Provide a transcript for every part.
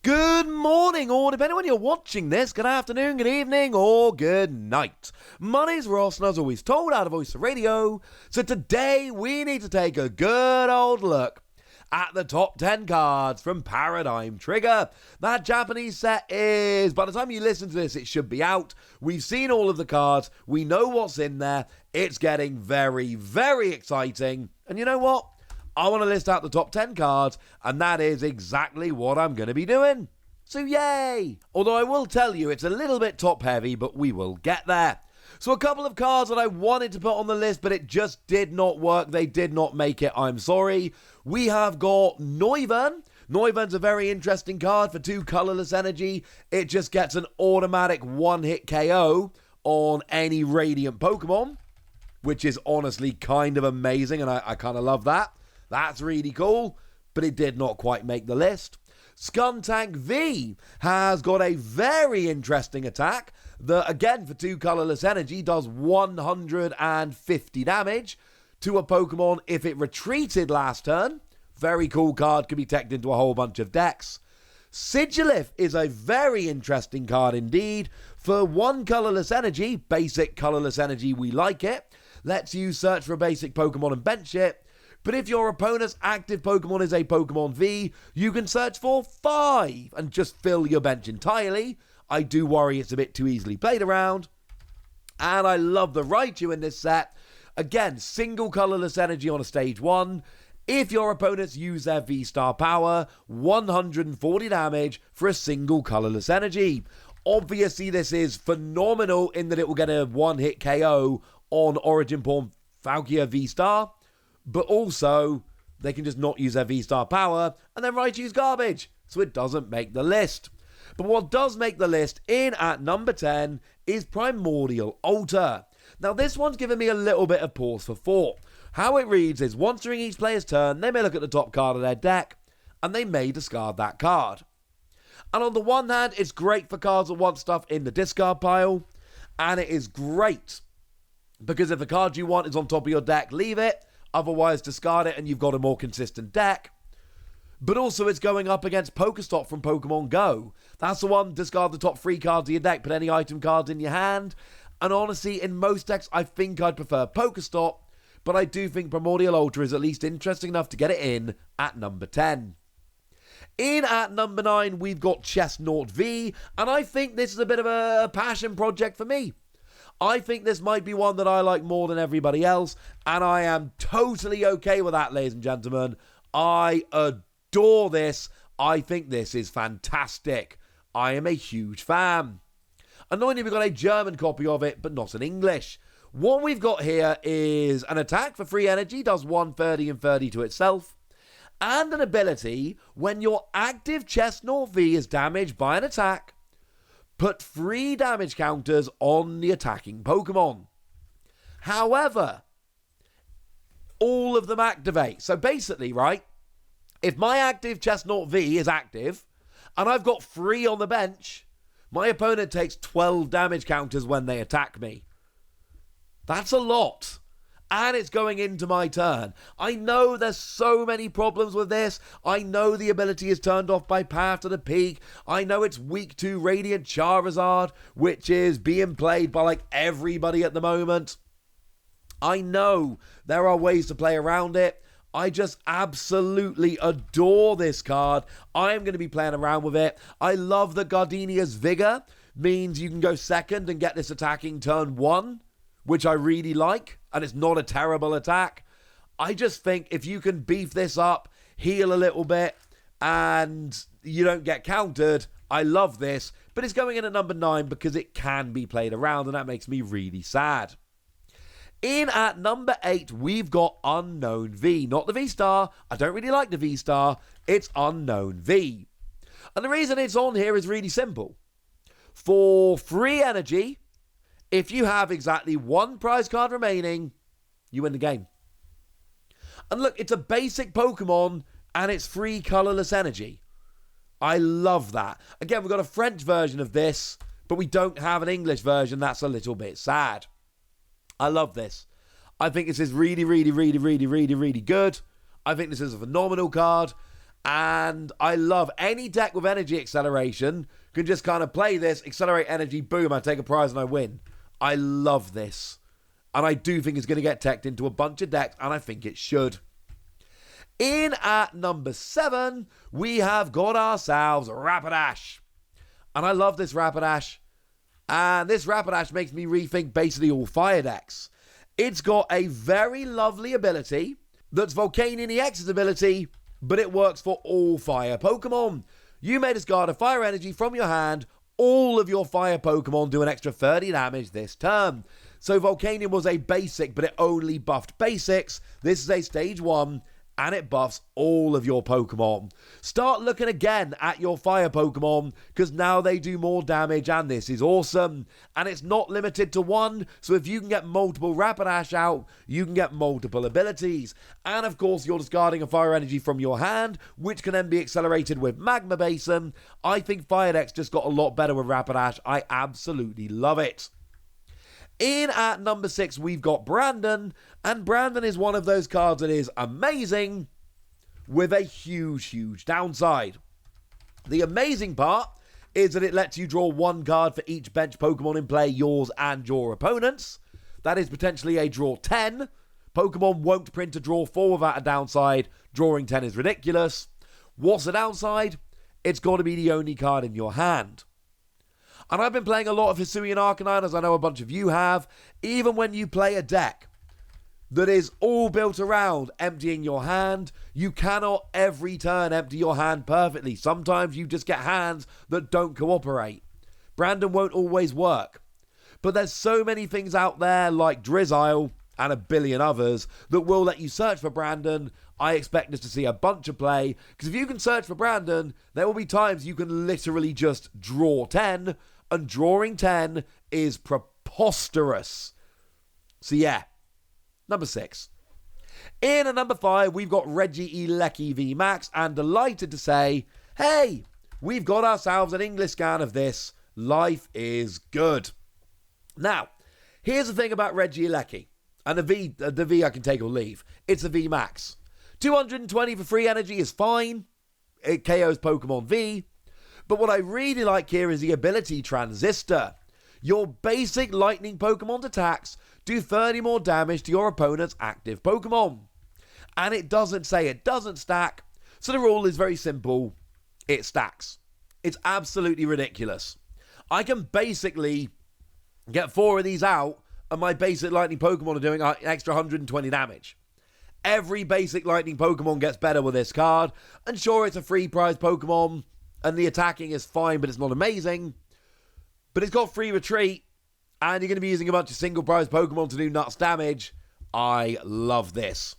Good morning, or depending when you're watching this, good afternoon, good evening, or good night. My name's Ross, and as always told, out of voice of radio. So today we need to take a good old look at the top 10 cards from Paradigm Trigger. That Japanese set is, by the time you listen to this, it should be out. We've seen all of the cards. We know what's in there. It's getting very, very exciting. And you know what? I want to list out the top 10 cards, and that is exactly what I'm going to be doing. So yay! Although I will tell you, it's a little bit top heavy, but we will get there. So a couple of cards that I wanted to put on the list, but it just did not work. They did not make it. I'm sorry. We have got Noivern. Noivern's a very interesting card for 2 colorless energy. It just gets an automatic one-hit KO on any Radiant Pokemon, which is honestly kind of amazing, and I kind of love that. That's really cool, but it did not quite make the list. Skuntank V has got a very interesting attack that, again, for 2 colorless energy, does 150 damage to a Pokemon if it retreated last turn. Very cool card, can be teched into a whole bunch of decks. Sigilyph is a very interesting card indeed. For 1 colorless energy, basic colorless energy, we like it. Lets you search for a basic Pokemon and bench it. But if your opponent's active Pokemon is a Pokemon V, you can search for 5 and just fill your bench entirely. I do worry it's a bit too easily played around. And I love the Raichu in this set. Again, single colorless energy on a stage 1. If your opponents use their VSTAR power, 140 damage for a single colorless energy. Obviously, this is phenomenal in that it will get a one-hit KO on Origin Pawn Falkia VSTAR. But also, they can just not use their VSTAR power, and then Raichu's garbage, so it doesn't make the list. But what does make the list in at number 10 is Primordial Altar. Now, this one's given me a little bit of pause for thought. How it reads is, once during each player's turn, they may look at the top card of their deck, and they may discard that card. And on the one hand, it's great for cards that want stuff in the discard pile, and it is great, because if the card you want is on top of your deck, leave it. Otherwise, discard it and you've got a more consistent deck. But also, it's going up against Pokestop from Pokemon Go. That's the one, discard the top 3 cards of your deck, put any item cards in your hand. And honestly, in most decks, I think I'd prefer Pokestop. But I do think Primordial Ultra is at least interesting enough to get it in at number 10. In at number 9, we've got CHESNAUGHT V. And I think this is a bit of a passion project for me. I think this might be one that I like more than everybody else, and I am totally okay with that, ladies and gentlemen. I adore this. I think this is fantastic. I am a huge fan. Annoyingly, we've got a German copy of it, but not in English. What we've got here is an attack for free energy, does 130 and 30 to itself, and an ability when your active CHESNAUGHT V is damaged by an attack, put 3 damage counters on the attacking Pokemon. However, all of them activate. So basically, right, if my active CHESNAUGHT V is active, and I've got 3 on the bench, my opponent takes 12 damage counters when they attack me. That's a lot. And it's going into my turn. I know there's so many problems with this. I know the ability is turned off by Path to the Peak. I know it's weak to Radiant Charizard, which is being played by like everybody at the moment. I know there are ways to play around it. I just absolutely adore this card. I am going to be playing around with it. I love that Gardenia's Vigor means you can go second and get this attacking turn 1, which I really like. And it's not a terrible attack. I just think if you can beef this up, heal a little bit, and you don't get countered, I love this. But it's going in at number 9 because it can be played around, and that makes me really sad. In at number 8, we've got Unknown V. Not the V-Star. I don't really like the V-Star. It's Unknown V. And the reason it's on here is really simple. For free energy, if you have exactly 1 prize card remaining, you win the game. And look, it's a basic Pokemon, and it's free colorless energy. I love that. Again, we've got a French version of this, but we don't have an English version. That's a little bit sad. I love this. I think this is really, really, really, really, really, really good. I think this is a phenomenal card. And I love any deck with energy acceleration can just kind of play this, accelerate energy, boom, I take a prize and I win. I love this. And I do think it's going to get teched into a bunch of decks, and I think it should. In at number 7, we have got ourselves Rapidash. And I love this Rapidash. And this Rapidash makes me rethink basically all fire decks. It's got a very lovely ability that's Volcanion EX's ability, but it works for all fire Pokemon. You may discard a fire energy from your hand. All of your fire Pokemon do an extra 30 damage this turn. So Volcanion was a basic, but it only buffed basics. This is a stage 1, and it buffs all of your Pokemon. Start looking again at your fire Pokemon, because now they do more damage, and this is awesome. And it's not limited to one, so if you can get multiple Rapidash out, you can get multiple abilities. And of course, you're discarding a fire energy from your hand, which can then be accelerated with Magma Basin. I think Fire Deck's just got a lot better with Rapidash. I absolutely love it. In at number 6, we've got Brandon, and Brandon is one of those cards that is amazing with a huge downside. The amazing part is that it lets you draw 1 card for each bench Pokemon in play, yours and your opponent's. That is potentially a draw 10. Pokemon won't print a draw 4 without a downside. Drawing 10 is ridiculous. What's the downside? It's got to be the only card in your hand. And I've been playing a lot of Hisuian Arcanine, as I know a bunch of you have. Even when you play a deck that is all built around emptying your hand, you cannot every turn empty your hand perfectly. Sometimes you just get hands that don't cooperate. Brandon won't always work. But there's so many things out there like Drizzile and a billion others that will let you search for Brandon. I expect us to see a bunch of play, because if you can search for Brandon, there will be times you can literally just draw 10, and drawing 10 is preposterous. So yeah, number 6. In at number 5, we've got Regieleki VMAX, and delighted to say, hey, we've got ourselves an English scan of this. Life is good. Now, here's the thing about Regieleki, and the V I can take or leave. It's a VMAX. 220 for free energy is fine. It KOs Pokemon V. But what I really like here is the ability Transistor. Your basic lightning Pokemon's attacks do 30 more damage to your opponent's active Pokemon. And it doesn't say it doesn't stack, so the rule is very simple. It stacks. It's absolutely ridiculous. I can basically get 4 of these out, and my basic lightning Pokemon are doing an extra 120 damage. Every basic lightning Pokemon gets better with this card, and sure, it's a free prize Pokemon, and the attacking is fine, but it's not amazing. But it's got free retreat, and you're going to be using a bunch of single prize Pokemon to do nuts damage. I love this.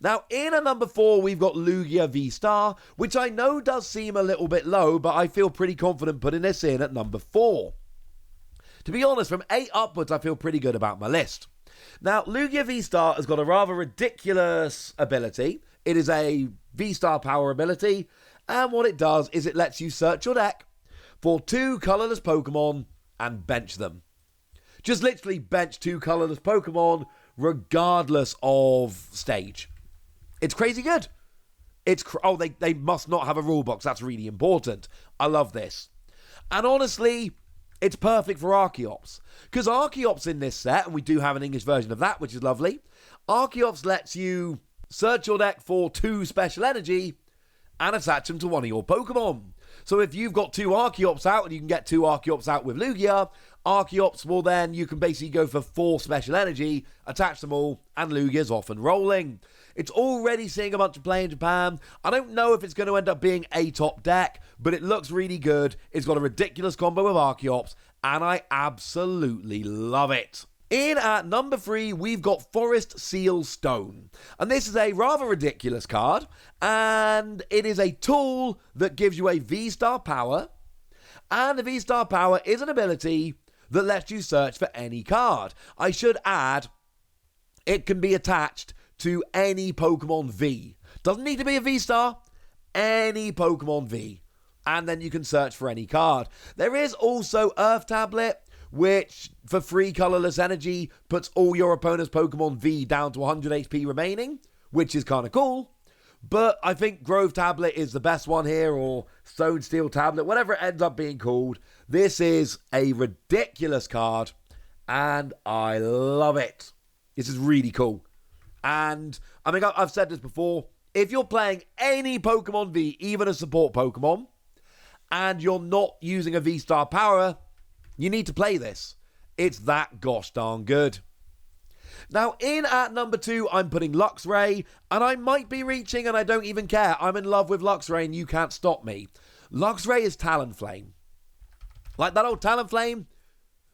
Now, in at number 4, we've got LUCIA VSTAR, which I know does seem a little bit low, but I feel pretty confident putting this in at number 4. To be honest, from 8 upwards, I feel pretty good about my list. Now, LUCIA VSTAR has got a rather ridiculous ability. It is a VSTAR power ability, and what it does is it lets you search your deck for 2 colourless Pokemon and bench them. Just literally bench 2 colourless Pokemon regardless of stage. It's crazy good. They must not have a rule box. That's really important. I love this. And honestly, it's perfect for Archeops, because Archeops in this set, and we do have an English version of that, which is lovely, Archeops lets you search your deck for 2 special energy and attach them to one of your Pokemon. So if you've got 2 Archeops out, and you can get 2 Archeops out with Lugia, Archeops will then, you can basically go for 4 special energy, attach them all, and Lugia's off and rolling. It's already seeing a bunch of play in Japan. I don't know if it's going to end up being a top deck, but it looks really good. It's got a ridiculous combo with Archeops, and I absolutely love it. In at number 3, we've got Forest Seal Stone. And this is a rather ridiculous card, and it is a tool that gives you a V-Star power, and the V-Star power is an ability that lets you search for any card. I should add, it can be attached to any Pokemon V. Doesn't need to be a V-Star, any Pokemon V. And then you can search for any card. There is also Earth Tablet, which, for free colourless energy, puts all your opponent's Pokemon V down to 100 HP remaining, which is kind of cool. But I think Grove Tablet is the best one here, or Stone Steel Tablet, whatever it ends up being called. This is a ridiculous card, and I love it. This is really cool. And I mean, I've said this before. If you're playing any Pokemon V, even a support Pokemon, and you're not using a V-Star power, you need to play this. It's that gosh darn good. Now, in at number 2, I'm putting LUXRAY, and I might be reaching, and I don't even care. I'm in love with LUXRAY, and you can't stop me. LUXRAY is Talonflame. Like that old Talonflame,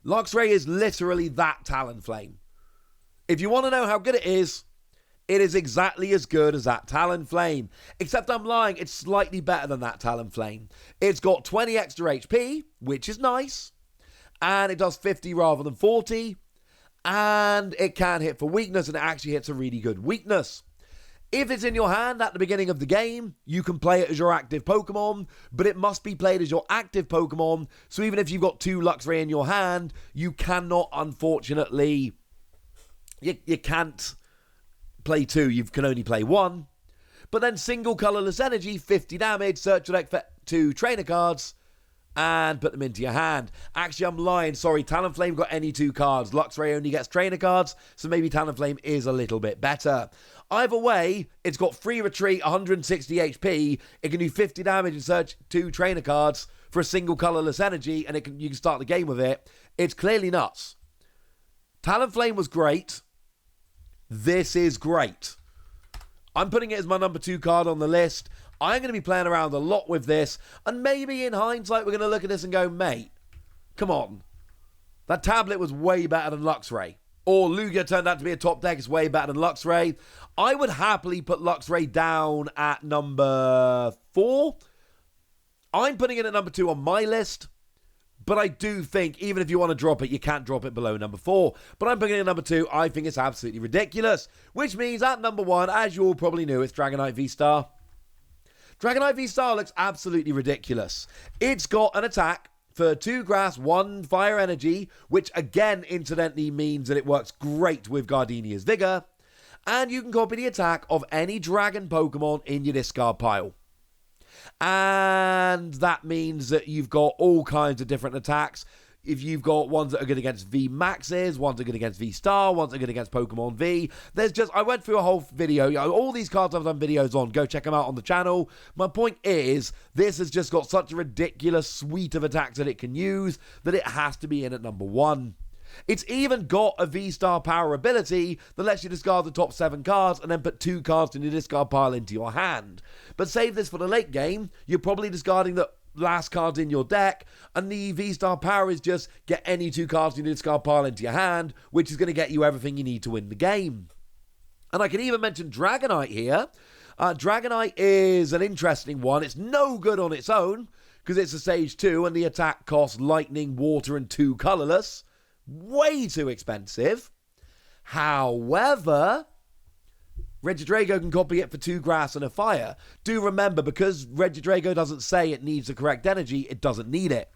LUXRAY is literally that Talonflame. If you want to know how good it is exactly as good as that Talonflame. Except I'm lying, it's slightly better than that Talonflame. It's got 20 extra HP, which is nice. And it does 50 rather than 40. And it can hit for weakness, and it actually hits a really good weakness. If it's in your hand at the beginning of the game, you can play it as your active Pokemon, but it must be played as your active Pokemon. So even if you've got 2 LUXRAY in your hand, you cannot, unfortunately, you can't play 2, you can only play 1. But then single colourless energy, 50 damage, search your deck for 2 trainer cards, and put them into your hand. Actually, I'm lying. Sorry, Talonflame got any 2 cards. LUXRAY only gets trainer cards, so maybe Talonflame is a little bit better. Either way, it's got free retreat, 160 HP. It can do 50 damage and search 2 trainer cards for a single colourless energy, and you can start the game with it. It's clearly nuts. Talonflame was great. This is great. I'm putting it as my number 2 card on the list. I'm going to be playing around a lot with this, and maybe in hindsight we're going to look at this and go, mate, come on. That tablet was way better than LUXRAY. Or Lugia turned out to be a top deck, it's way better than LUXRAY. I would happily put LUXRAY down at number 4. I'm putting it at number 2 on my list. But I do think, even if you want to drop it, you can't drop it below number 4. But I'm putting it at number 2. I think it's absolutely ridiculous. Which means at number 1, as you all probably knew, it's Dragonite V-Star. Dragonite V-Star looks absolutely ridiculous. It's got an attack for 2 grass, 1 fire energy, which again, incidentally, means that it works great with Gardenia's Vigor. And you can copy the attack of any dragon Pokemon in your discard pile. And that means that you've got all kinds of different attacks. If you've got ones that are good against VMAXs, ones that are good against V-Star, ones that are good against Pokemon V. I went through a whole video. All these cards I've done videos on. Go check them out on the channel. My point is, this has just got such a ridiculous suite of attacks that it can use that it has to be in at number 1. It's even got a V-Star power ability that lets you discard the top 7 cards and then put 2 cards in your discard pile into your hand. But save this for the late game. You're probably discarding the last cards in your deck, and the V-Star power is just get any 2 cards in your discard pile into your hand, which is going to get you everything you need to win the game. And I can even mention Dragonite here. Dragonite is an interesting one. It's no good on its own because it's a stage 2 and the attack costs lightning, water, and 2 colorless. Way too expensive. However, Regidrago can copy it for 2 grass and a fire. Do remember, because Regidrago doesn't say it needs the correct energy, it doesn't need it.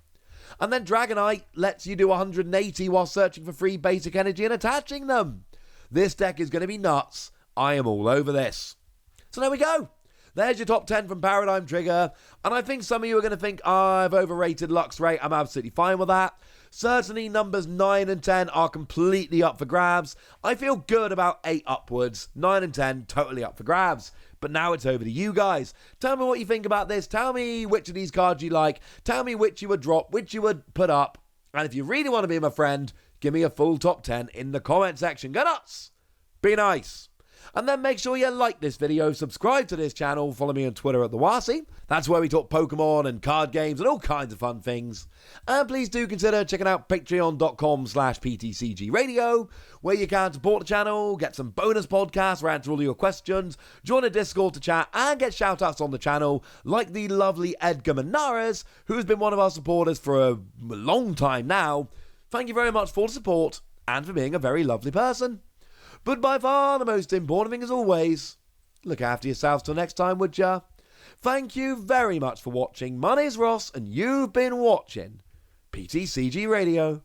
And then Dragonite lets you do 180 while searching for free basic energy and attaching them. This deck is going to be nuts. I am all over this. So there we go. There's your top 10 from Paradigm Trigger. And I think some of you are going to think, I've overrated LUXRAY. I'm absolutely fine with that. Certainly numbers 9 and 10 are completely up for grabs. I feel good about 8 upwards. 9 and 10, totally up for grabs. But now it's over to you guys. Tell me what you think about this. Tell me which of these cards you like. Tell me which you would drop, which you would put up. And if you really want to be my friend, give me a full top 10 in the comment section. Go nuts! Be nice! And then make sure you like this video, subscribe to this channel, follow me on Twitter at the Wasi. That's where we talk Pokemon and card games and all kinds of fun things. And please do consider checking out patreon.com/PTCGradio, where you can support the channel, get some bonus podcasts where I answer all your questions, join a Discord to chat, and get shout-outs on the channel, like the lovely Edgar Menares, who's been one of our supporters for a long time now. Thank you very much for the support, and for being a very lovely person. But by far the most important thing, as always, look after yourselves till next time, would ya? Thank you very much for watching. My name's Ross, and you've been watching PTCG Radio.